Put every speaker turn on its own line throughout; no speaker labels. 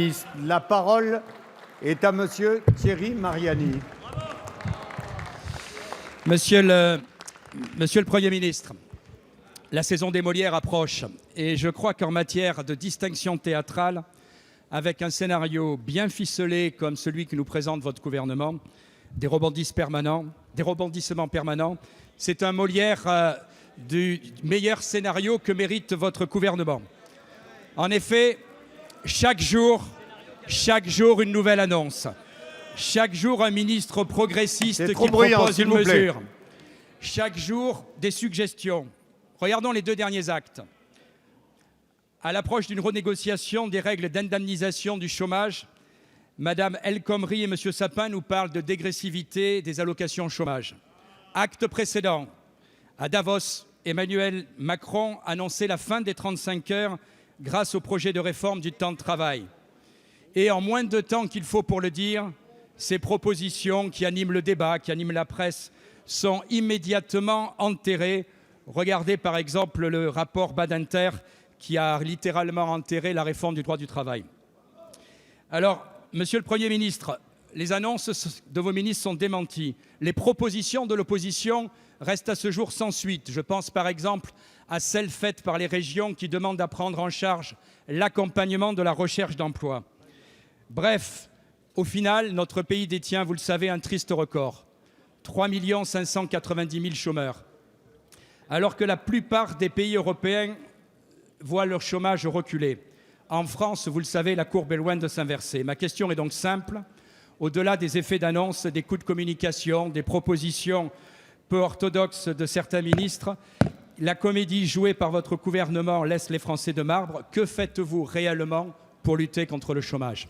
ministre. La parole est à monsieur Thierry Mariani.
Monsieur le Premier ministre, la saison des Molières approche et je crois qu'en matière de distinction théâtrale, avec un scénario bien ficelé comme celui que nous présente votre gouvernement, des rebondissements permanents, c'est un Molière du meilleur scénario que mérite votre gouvernement. En effet, chaque jour une nouvelle annonce. Chaque jour, un ministre progressiste qui propose une mesure. Chaque jour, des suggestions. Regardons les 2 derniers actes. À l'approche d'une renégociation des règles d'indemnisation du chômage, Mme El Khomri et M. Sapin nous parlent de dégressivité des allocations chômage. Acte précédent, à Davos, Emmanuel Macron annonçait la fin des 35 heures grâce au projet de réforme du temps de travail. Et en moins de temps qu'il faut pour le dire, ces propositions qui animent le débat, qui animent la presse, sont immédiatement enterrées. Regardez par exemple le rapport Badinter qui a littéralement enterré la réforme du droit du travail. Alors, Monsieur le Premier ministre, les annonces de vos ministres sont démenties. Les propositions de l'opposition restent à ce jour sans suite. Je pense par exemple à celles faites par les régions qui demandent à prendre en charge l'accompagnement de la recherche d'emploi. Bref, au final, notre pays détient, vous le savez, un triste record. 3 590 000 chômeurs. Alors que la plupart des pays européens voient leur chômage reculer. En France, vous le savez, la courbe est loin de s'inverser. Ma question est donc simple. Au-delà des effets d'annonce, des coups de communication, des propositions peu orthodoxes de certains ministres, la comédie jouée par votre gouvernement laisse les Français de marbre. Que faites-vous réellement pour lutter contre le chômage ?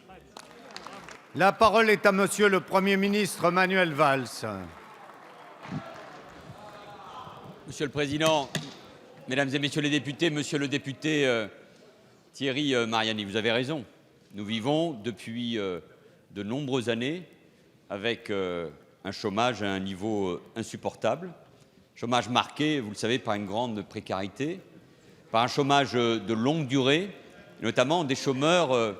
La parole est à monsieur le Premier ministre Manuel Valls.
Monsieur le Président, Mesdames et Messieurs les députés, Monsieur le député Thierry Mariani, vous avez raison. Nous vivons depuis de nombreuses années avec un chômage à un niveau insupportable. Chômage marqué, vous le savez, par une grande précarité, par un chômage de longue durée, notamment des chômeurs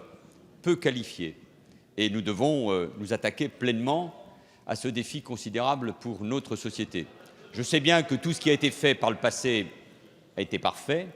peu qualifiés. Et nous devons nous attaquer pleinement à ce défi considérable pour notre société. Je sais bien que tout ce qui a été fait par le passé a été parfait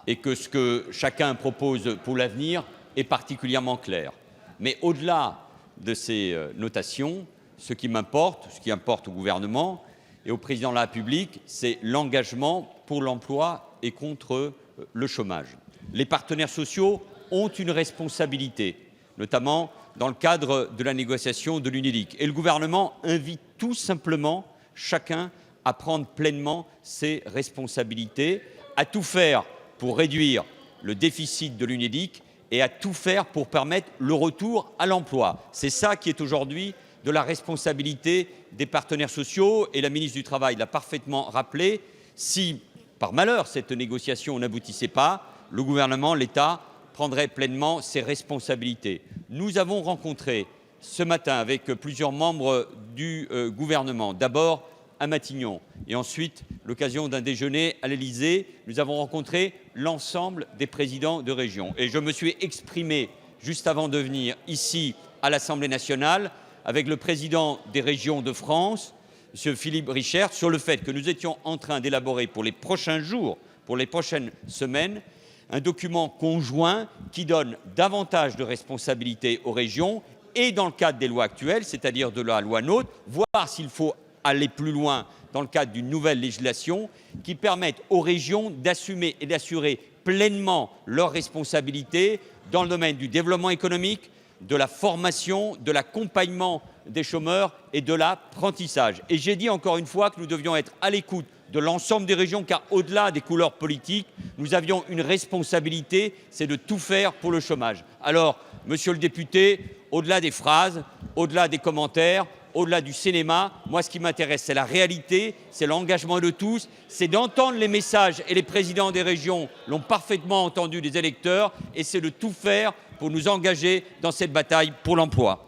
et que ce que chacun propose pour l'avenir est particulièrement clair. Mais au-delà de ces notations, ce qui importe au gouvernement et au président de la République, c'est l'engagement pour l'emploi et contre le chômage. Les partenaires sociaux ont une responsabilité, notamment dans le cadre de la négociation de l'UNEDIC. Et le gouvernement invite tout simplement chacun à prendre pleinement ses responsabilités, à tout faire pour réduire le déficit de l'UNEDIC et à tout faire pour permettre le retour à l'emploi. C'est ça qui est aujourd'hui de la responsabilité des partenaires sociaux et la ministre du Travail l'a parfaitement rappelé. Si, par malheur, cette négociation n'aboutissait pas, le gouvernement, l'État, prendrait pleinement ses responsabilités. Nous avons rencontré ce matin avec plusieurs membres du gouvernement, d'abord à Matignon et ensuite l'occasion d'un déjeuner à l'Élysée, nous avons rencontré l'ensemble des présidents de région. Et je me suis exprimé juste avant de venir ici à l'Assemblée nationale avec le président des régions de France, M. Philippe Richert, sur le fait que nous étions en train d'élaborer pour les prochains jours, pour les prochaines semaines, un document conjoint qui donne davantage de responsabilités aux régions et dans le cadre des lois actuelles, c'est-à-dire de la loi NOTRe, voir s'il faut aller plus loin dans le cadre d'une nouvelle législation qui permette aux régions d'assumer et d'assurer pleinement leurs responsabilités dans le domaine du développement économique, de la formation, de l'accompagnement des chômeurs et de l'apprentissage. Et j'ai dit encore une fois que nous devions être à l'écoute de l'ensemble des régions, car au-delà des couleurs politiques, nous avions une responsabilité, c'est de tout faire pour le chômage. Alors, monsieur le député, au-delà des phrases, au-delà des commentaires, au-delà du cinéma, moi ce qui m'intéresse c'est la réalité, c'est l'engagement de tous, c'est d'entendre les messages, et les présidents des régions l'ont parfaitement entendu des électeurs, et c'est de tout faire pour nous engager dans cette bataille pour l'emploi.